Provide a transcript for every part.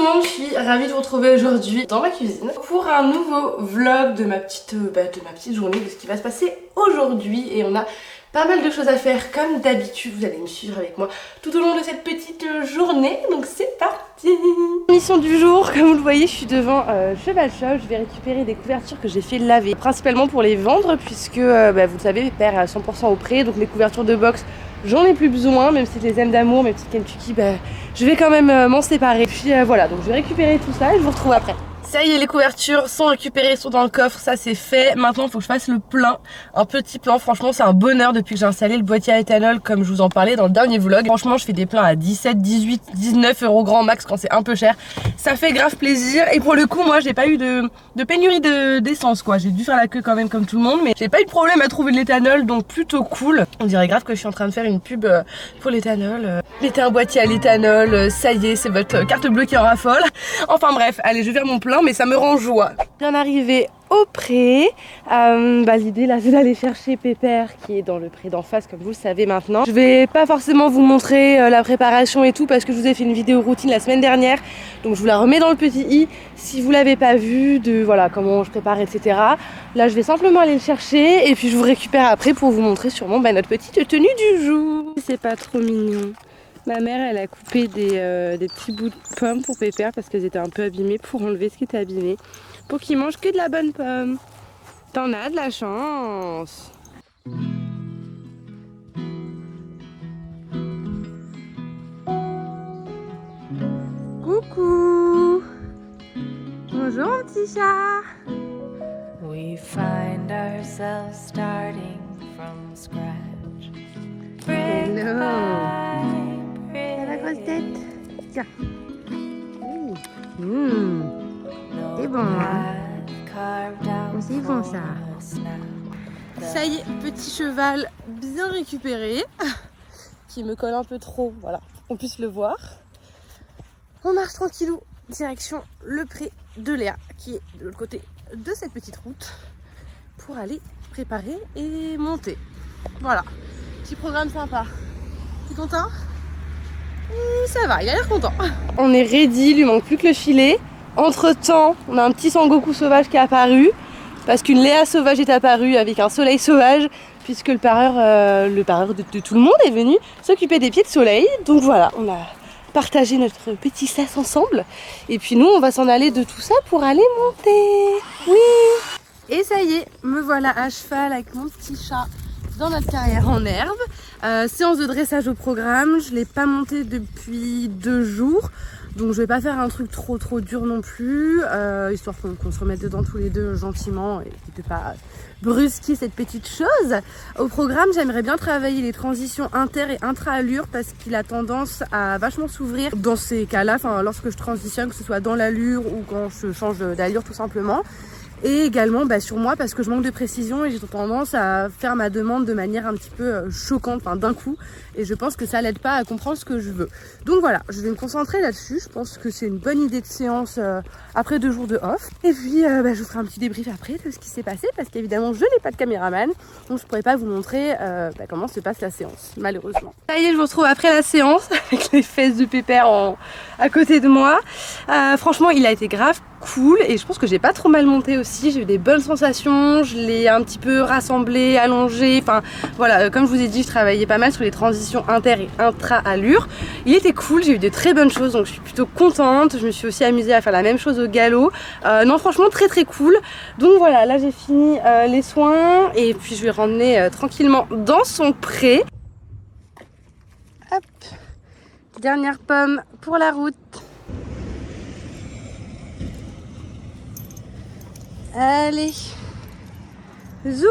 monde, je suis ravie de vous retrouver aujourd'hui dans ma cuisine pour un nouveau vlog de ma petite journée, de ce qui va se passer aujourd'hui. Et on a pas mal de choses à faire comme d'habitude, vous allez me suivre avec moi tout au long de cette petite journée, donc c'est parti. Mission du jour, comme vous le voyez, je suis devant Cheval Shop. Je vais récupérer des couvertures que j'ai fait laver, principalement pour les vendre puisque vous le savez, mes pères à 100% au prêt, donc mes couvertures de box j'en ai plus besoin, même si je les aime d'amour, mes petites Kentucky, je vais quand même m'en séparer. Puis voilà, donc je vais récupérer tout ça et je vous retrouve après. Ça y est, les couvertures sont récupérées, sont dans le coffre, ça c'est fait. Maintenant il faut que je fasse le plein, un petit plein. Franchement c'est un bonheur depuis que j'ai installé le boîtier à éthanol comme je vous en parlais dans le dernier vlog. Franchement je fais des pleins à 17, 18, 19 euros grand max quand c'est un peu cher. Ça fait grave plaisir et pour le coup moi j'ai pas eu de pénurie d'essence quoi. J'ai dû faire la queue quand même comme tout le monde, mais j'ai pas eu de problème à trouver de l'éthanol, donc plutôt cool. On dirait grave que je suis en train de faire une pub pour l'éthanol. Mettez un boîtier à l'éthanol, ça y est, c'est votre carte bleue qui en raffole. Enfin bref, allez je vais faire mon plein, mais ça me rend joie. Bien arrivé au pré, l'idée là c'est d'aller chercher Pépère qui est dans le pré d'en face comme vous le savez maintenant. Je vais pas forcément vous montrer la préparation et tout parce que je vous ai fait une vidéo routine la semaine dernière, donc je vous la remets dans le petit i si vous l'avez pas vu, de voilà comment je prépare etc. Là je vais simplement aller le chercher et puis je vous récupère après pour vous montrer sûrement notre petite tenue du jour. C'est pas trop mignon. Ma mère elle a coupé des petits bouts de pommes pour Pépère parce qu'elles étaient un peu abîmées, pour enlever ce qui était abîmé, pour qu'il mange que de la bonne pomme. T'en as de la chance. Coucou. Bonjour mon petit chat. We find ourselves starting from scratch. Hello. La grosse tête. Tiens. C'est bon, hein? C'est bon ça. Ça y est, petit cheval bien récupéré, qui me colle un peu trop, voilà, pour qu'on puisse le voir. On marche tranquillou, direction le pré de Léa, qui est de l'autre côté de cette petite route, pour aller préparer et monter. Voilà, petit programme sympa. T'es content? Ça va, il a l'air content. On est ready, il lui manque plus que le filet. Entre temps, on a un petit Sangoku sauvage qui est apparu, parce qu'une Léa sauvage est apparue avec un soleil sauvage, puisque le pareur de tout le monde est venu s'occuper des pieds de soleil. Donc voilà, on a partagé notre petit sas ensemble. Et puis nous, on va s'en aller de tout ça pour aller monter. Oui. Et ça y est, me voilà à cheval avec mon petit chat dans notre carrière en herbe. Séance de dressage au programme, je ne l'ai pas monté depuis 2 jours. Donc je vais pas faire un truc trop dur non plus, histoire qu'on se remette dedans tous les deux gentiment et de pas brusquer cette petite chose. Au programme, j'aimerais bien travailler les transitions inter et intra-allure parce qu'il a tendance à vachement s'ouvrir dans ces cas-là, lorsque je transitionne, que ce soit dans l'allure ou quand je change d'allure tout simplement. Et également sur moi parce que je manque de précision et j'ai tendance à faire ma demande de manière un petit peu choquante, d'un coup, et je pense que ça l'aide pas à comprendre ce que je veux. Donc voilà, je vais me concentrer là-dessus. Je pense que c'est une bonne idée de séance après 2 jours de off. Et puis je vous ferai un petit débrief après de ce qui s'est passé parce qu'évidemment je n'ai pas de caméraman, donc je pourrais pas vous montrer comment se passe la séance malheureusement. Ça y est, je vous retrouve après la séance avec les fesses de Pépère à côté de moi. Franchement il a été grave cool et je pense que j'ai pas trop mal monté aussi, j'ai eu des bonnes sensations, je l'ai un petit peu rassemblé, allongé, voilà, comme je vous ai dit, je travaillais pas mal sur les transitions inter et intra-allure. Il était cool, j'ai eu de très bonnes choses, donc je suis plutôt contente. Je me suis aussi amusée à faire la même chose au galop. Non franchement très cool. Donc voilà, là j'ai fini les soins et puis je vais ramener tranquillement dans son pré. Hop, dernière pomme pour la route. Allez, zou.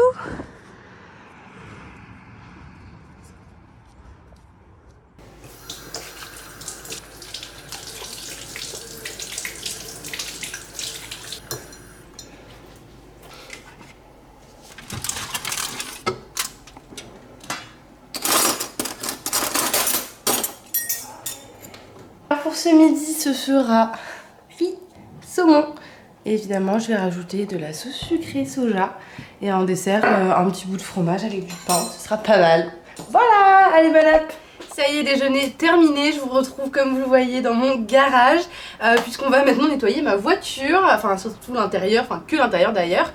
Pour ce midi, ce sera saumon. Et évidemment, je vais rajouter de la sauce sucrée soja. Et en dessert, un petit bout de fromage avec du pain. Ce sera pas mal. Voilà, allez, bon app. Ça y est, déjeuner terminé, je vous retrouve comme vous le voyez dans mon garage puisqu'on va maintenant nettoyer ma voiture, enfin surtout l'intérieur, enfin que l'intérieur d'ailleurs,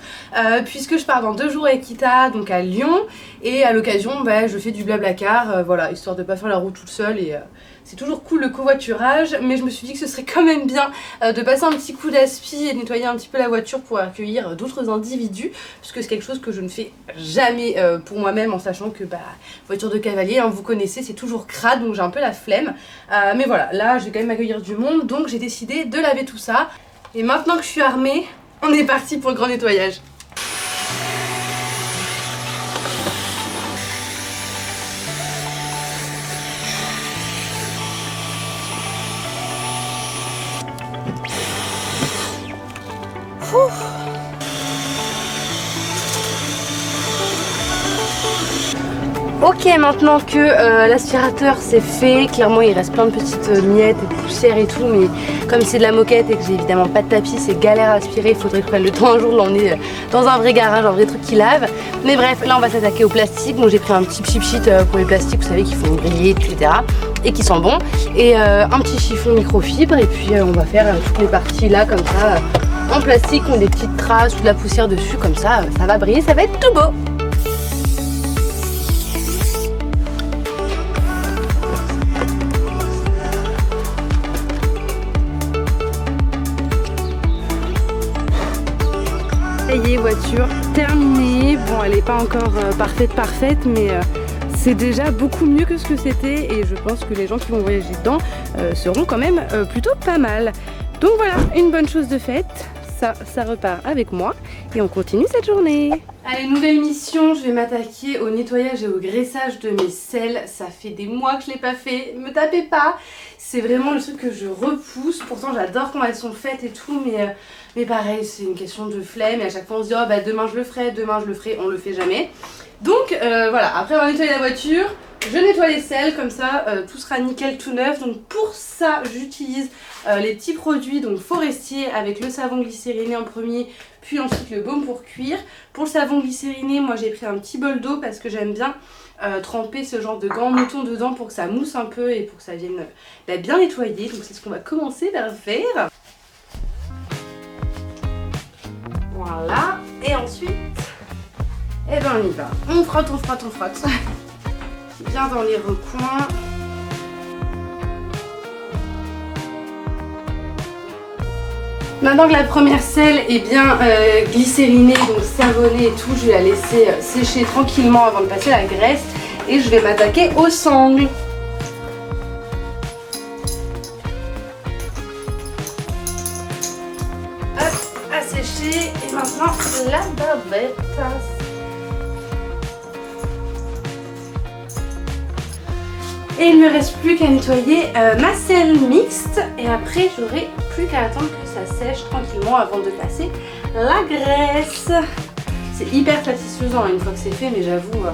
puisque je pars dans 2 jours avec Kita, donc à Lyon, et à l'occasion je fais du blablacar, voilà, histoire de pas faire la route toute seule et c'est toujours cool le covoiturage, mais je me suis dit que ce serait quand même bien de passer un petit coup d'aspi et de nettoyer un petit peu la voiture pour accueillir d'autres individus, puisque c'est quelque chose que je ne fais jamais pour moi-même, en sachant que voiture de cavalier, hein, vous connaissez, c'est toujours crade, donc j'ai un peu la flemme. Mais voilà, là je vais quand même accueillir du monde, donc j'ai décidé de laver tout ça. Et maintenant que je suis armée, on est parti pour le grand nettoyage. Ok, maintenant que l'aspirateur c'est fait, clairement il reste plein de petites miettes et de poussières et tout, mais comme c'est de la moquette et que j'ai évidemment pas de tapis, c'est galère à aspirer, il faudrait que je prenne le temps un jour de l'emmener dans un vrai garage, un vrai truc qui lave. Mais bref, là on va s'attaquer au plastique, donc j'ai pris un petit pchit pour les plastiques, vous savez, qui font briller, etc. et qui sont bons, et un petit chiffon microfibre, et puis on va faire toutes les parties là comme ça, en plastique, ont des petites traces ou de la poussière dessus, comme ça va briller, ça va être tout beau. Ça y est, voiture terminée. Bon, elle n'est pas encore parfaite, mais c'est déjà beaucoup mieux que ce que c'était, et je pense que les gens qui vont voyager dedans seront quand même plutôt pas mal. Donc voilà, une bonne chose de faite. Ça repart avec moi et on continue cette journée. Allez, nouvelle mission, je vais m'attaquer au nettoyage et au graissage de mes selles. Ça fait des mois que je l'ai pas fait, me tapez pas. C'est vraiment le truc que je repousse. Pourtant j'adore quand elles sont faites et tout, mais pareil, c'est une question de flemme, et à chaque fois on se dit oh demain je le ferai, on le fait jamais. Donc voilà, après avoir nettoyé la voiture, je nettoie les selles, comme ça tout sera nickel, tout neuf. Donc pour ça j'utilise les petits produits donc Forestier, avec le savon glycériné en premier, puis ensuite le baume pour cuir. Pour le savon glycériné, moi j'ai pris un petit bol d'eau parce que j'aime bien tremper ce genre de gants mouton dedans pour que ça mousse un peu et pour que ça vienne bien nettoyer. Donc c'est ce qu'on va commencer par faire. Voilà, et ensuite, on y va. On frotte. Bien dans les recoins. Maintenant que la première selle est bien glycérinée, donc savonnée et tout, je vais la laisser sécher tranquillement avant de passer la graisse, et je vais m'attaquer aux sangles. Et maintenant la barbette. Et il ne me reste plus qu'à nettoyer ma selle mixte, et après j'aurai plus qu'à attendre que ça sèche tranquillement avant de passer la graisse. C'est hyper satisfaisant une fois que c'est fait, mais j'avoue,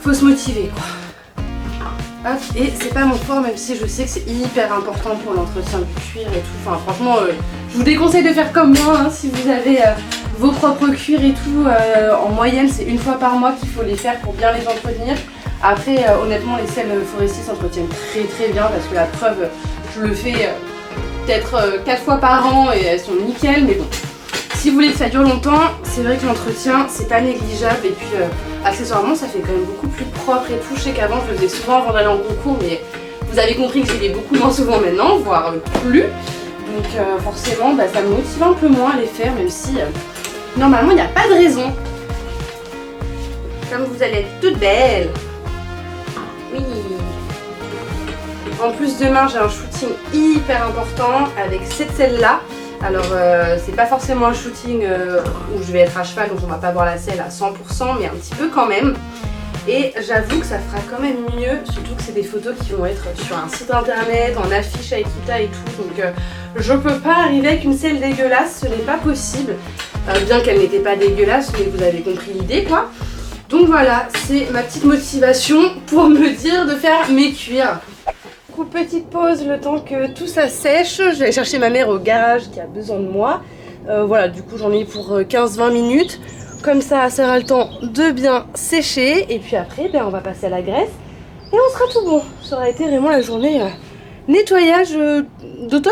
faut se motiver quoi. Hop, et c'est pas mon fort, même si je sais que c'est hyper important pour l'entretien du cuir et tout. Enfin franchement, je vous déconseille de faire comme moi, hein, si vous avez vos propres cuirs et tout. En moyenne, c'est 1 fois par mois qu'il faut les faire pour bien les entretenir. Après, honnêtement, les selles Forestier s'entretiennent très bien, parce que la preuve, je le fais peut-être 4 fois par an et elles sont nickel, mais bon. Si vous voulez que ça dure longtemps, c'est vrai que l'entretien, c'est pas négligeable, et puis accessoirement, ça fait quand même beaucoup plus propre et tout. Je sais qu'avant, je le faisais souvent avant d'aller en concours, mais vous avez compris que j'y vais beaucoup moins souvent maintenant, voire plus. Donc forcément, ça me motive un peu moins à les faire, même si normalement, il n'y a pas de raison. Comme vous allez être toutes belles. Oui. En plus, demain, j'ai un shooting hyper important avec cette selle-là. Alors c'est pas forcément un shooting où je vais être à cheval, donc on va pas voir la selle à 100%, mais un petit peu quand même. Et j'avoue que ça fera quand même mieux, surtout que c'est des photos qui vont être sur un site internet, en affiche avec Kita et tout. Donc je peux pas arriver avec une selle dégueulasse, ce n'est pas possible. Bien qu'elle n'était pas dégueulasse, mais vous avez compris l'idée quoi. Donc voilà, c'est ma petite motivation pour me dire de faire mes cuirs. Petite pause le temps que tout ça sèche. Je vais aller chercher ma mère au garage qui a besoin de moi. Voilà, du coup j'en ai pour 15-20 minutes. Comme ça aura le temps de bien sécher. Et puis après, on va passer à la graisse. Et on sera tout bon. Ça aura été vraiment la journée nettoyage d'automne.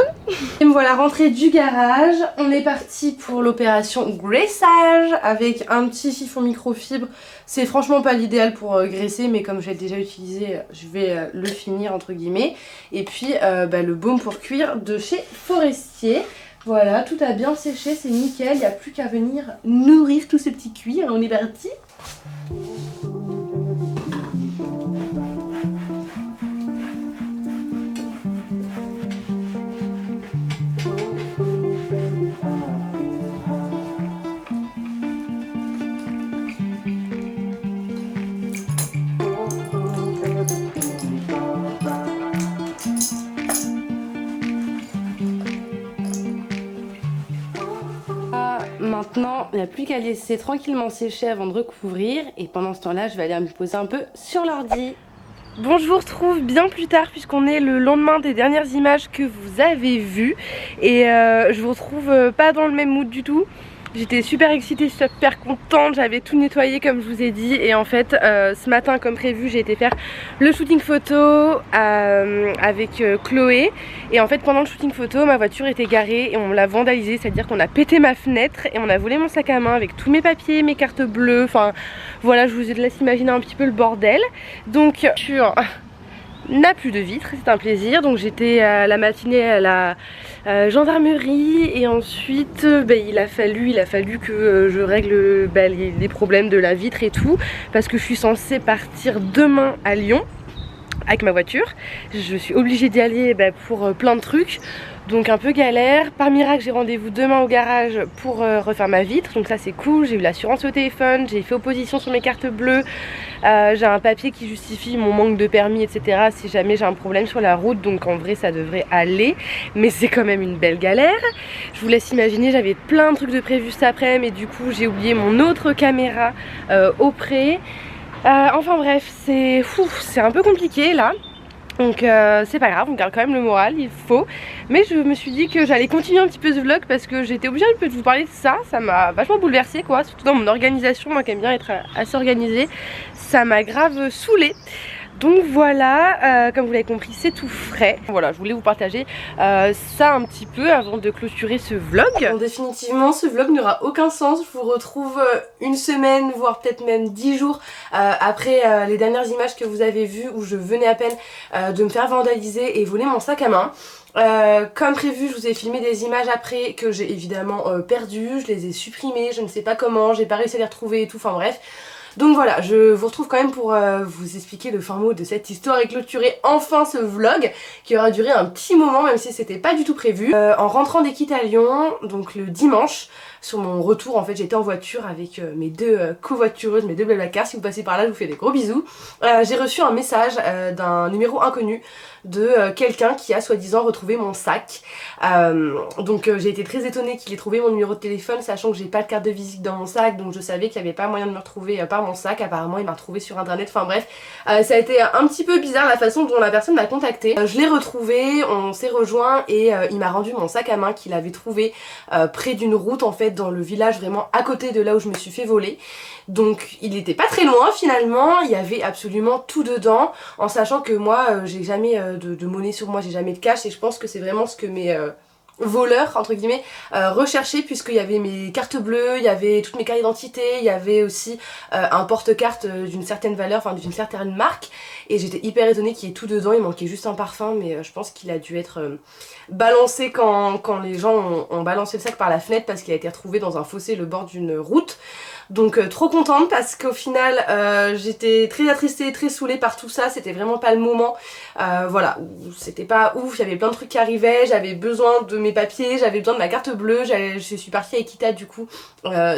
Et me voilà rentrée du garage. On est parti pour l'opération graissage avec un petit chiffon microfibre. C'est franchement pas l'idéal pour graisser, mais comme je l'ai déjà utilisé, je vais le finir entre guillemets. Et puis le baume pour cuir de chez Forestier. Voilà, tout a bien séché, c'est nickel. Il n'y a plus qu'à venir nourrir tous ces petits cuirs. On est parti. Maintenant, il n'y a plus qu'à laisser tranquillement sécher avant de recouvrir. Et pendant ce temps-là, je vais aller me poser un peu sur l'ordi. Bon, je vous retrouve bien plus tard puisqu'on est le lendemain des dernières images que vous avez vues. Et je vous retrouve pas dans le même mood du tout. J'étais super excitée, super contente, j'avais tout nettoyé comme je vous ai dit. Et en fait, ce matin comme prévu, j'ai été faire le shooting photo avec Chloé. Et en fait, pendant le shooting photo, ma voiture était garée et on l'a vandalisée. C'est-à-dire qu'on a pété ma fenêtre et on a volé mon sac à main avec tous mes papiers, mes cartes bleues. Enfin voilà, je vous laisse imaginer un petit peu le bordel. Donc, n'a plus de vitres, c'est un plaisir. Donc j'étais la matinée à la gendarmerie et ensuite il a fallu que je règle les problèmes de la vitre et tout, parce que je suis censée partir demain à Lyon avec ma voiture. Je suis obligée d'y aller pour plein de trucs. Donc un peu galère. Par miracle, j'ai rendez-vous demain au garage pour refaire ma vitre. Donc ça c'est cool. J'ai eu l'assurance au téléphone. J'ai fait opposition sur mes cartes bleues. J'ai un papier qui justifie mon manque de permis, etc. si jamais j'ai un problème sur la route. Donc en vrai ça devrait aller. Mais c'est quand même une belle galère. Je vous laisse imaginer, j'avais plein de trucs de prévu cet après-midi. Et du coup j'ai oublié mon autre caméra au pré. Enfin bref, c'est un peu compliqué là. Donc c'est pas grave, on garde quand même le moral, il faut. Mais je me suis dit que j'allais continuer un petit peu ce vlog parce que j'étais obligée un peu de vous parler de ça. Ça m'a vachement bouleversée quoi, surtout dans mon organisation, moi qui aime bien être assez organisée. Ça m'a grave saoulée. Donc voilà, comme vous l'avez compris, c'est tout frais. Voilà, je voulais vous partager ça un petit peu avant de clôturer ce vlog. Bon, définitivement, ce vlog n'aura aucun sens. Je vous retrouve une semaine, voire peut-être même 10 jours après les dernières images que vous avez vues où je venais à peine de me faire vandaliser et voler mon sac à main. Comme prévu, je vous ai filmé des images après que j'ai évidemment perdues. Je les ai supprimées, je ne sais pas comment, j'ai pas réussi à les retrouver et tout, enfin bref. Donc voilà, je vous retrouve quand même pour vous expliquer le fin mot de cette histoire et clôturer enfin ce vlog qui aura duré un petit moment même si c'était pas du tout prévu. En rentrant des Quittes à Lyon, donc le dimanche, sur mon retour en fait j'étais en voiture avec mes deux covoitureuses, mes deux blablacar. Si vous passez par là, je vous fais des gros bisous. J'ai reçu un message d'un numéro inconnu de quelqu'un qui a soi-disant retrouvé mon sac. Donc j'ai été très étonnée qu'il ait trouvé mon numéro de téléphone, sachant que j'ai pas de carte de visite dans mon sac, donc je savais qu'il n'y avait pas moyen de me retrouver par mon sac. Apparemment il m'a retrouvé sur internet, enfin bref, ça a été un petit peu bizarre la façon dont la personne m'a contacté. Je l'ai retrouvé, on s'est rejoint et il m'a rendu mon sac à main qu'il avait trouvé près d'une route en fait, dans le village vraiment à côté de là où je me suis fait voler. Donc il était pas très loin finalement, il y avait absolument tout dedans, en sachant que moi j'ai jamais de monnaie sur moi, j'ai jamais de cash, et je pense que c'est vraiment ce que mes voleurs entre guillemets recherchaient, puisqu'il y avait mes cartes bleues, il y avait toutes mes cartes d'identité, il y avait aussi un porte-carte d'une certaine valeur, enfin d'une certaine marque, et j'étais hyper étonnée qu'il y ait tout dedans. Il manquait juste un parfum, mais je pense qu'il a dû être balancé quand les gens ont balancé le sac par la fenêtre, parce qu'il a été retrouvé dans un fossé le bord d'une route. Donc trop contente, parce qu'au final j'étais très attristée, très saoulée par tout ça. C'était vraiment pas le moment, voilà, c'était pas ouf, il y avait plein de trucs qui arrivaient, j'avais besoin de mes papiers, j'avais besoin de ma carte bleue, je suis partie à Equita du coup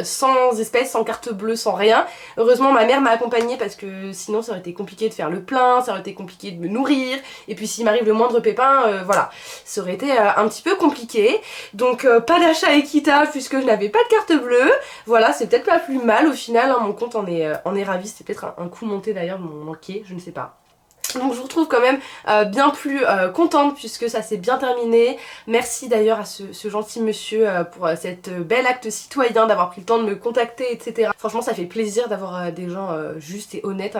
sans espèces, sans carte bleue, sans rien. Heureusement ma mère m'a accompagnée, parce que sinon ça aurait été compliqué de faire le plein, ça aurait été compliqué de me nourrir, et puis s'il m'arrive le moindre pépin, voilà, ça aurait été un petit peu compliqué. Donc pas d'achat à Equita puisque je n'avais pas de carte bleue. Voilà, c'est peut-être pas plus mal au final, hein, mon compte en est ravi. C'était peut-être un coup monté d'ailleurs de mon banquier, je ne sais pas. Donc je vous retrouve quand même bien plus contente puisque ça s'est bien terminé. Merci d'ailleurs à ce gentil monsieur pour cette bel acte citoyen d'avoir pris le temps de me contacter, etc. Franchement ça fait plaisir d'avoir des gens justes et honnêtes,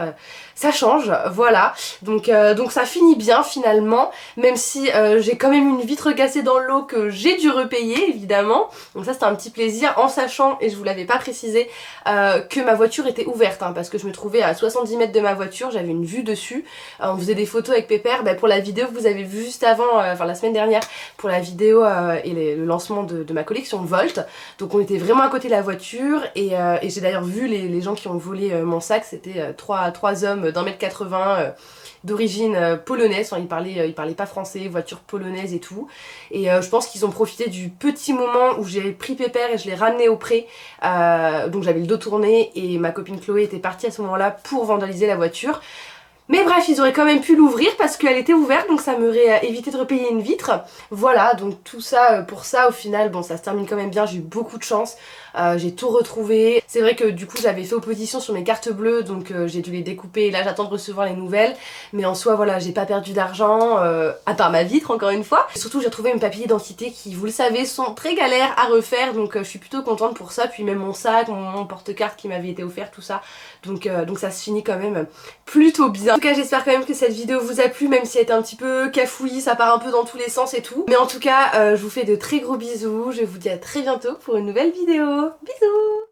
ça change, voilà. Donc ça finit bien finalement, même si j'ai quand même une vitre cassée dans l'eau que j'ai dû repayer évidemment. Donc ça c'était un petit plaisir en sachant, et je vous l'avais pas précisé, que ma voiture était ouverte hein, parce que je me trouvais à 70 mètres de ma voiture, j'avais une vue dessus. On faisait des photos avec Pépère pour la vidéo que vous avez vue juste avant, enfin la semaine dernière, pour la vidéo et le lancement de ma collection Volt. Donc on était vraiment à côté de la voiture et j'ai d'ailleurs vu les gens qui ont volé mon sac, c'était trois hommes d'1,80 m d'origine polonaise, enfin ils parlaient pas français, voiture polonaise et tout. Et je pense qu'ils ont profité du petit moment où j'ai pris Pépère et je l'ai ramené au pré, donc j'avais le dos tourné et ma copine Chloé était partie à ce moment-là pour vandaliser la voiture. Mais bref, ils auraient quand même pu l'ouvrir parce qu'elle était ouverte, donc ça m'aurait évité de repayer une vitre. Voilà, donc tout ça pour ça au final, bon ça se termine quand même bien, j'ai eu beaucoup de chance, j'ai tout retrouvé. C'est vrai que du coup j'avais fait opposition sur mes cartes bleues, donc j'ai dû les découper et là j'attends de recevoir les nouvelles. Mais en soi voilà, j'ai pas perdu d'argent, à part ma vitre encore une fois. Et surtout j'ai retrouvé mes papiers d'identité qui, vous le savez, sont très galères à refaire, donc je suis plutôt contente pour ça. Puis même mon sac, mon porte-carte qui m'avait été offert, tout ça. Donc ça se finit quand même plutôt bien. En tout cas j'espère quand même que cette vidéo vous a plu, même si elle était un petit peu cafouillie, ça part un peu dans tous les sens et tout. Mais en tout cas je vous fais de très gros bisous, je vous dis à très bientôt pour une nouvelle vidéo. Bisous.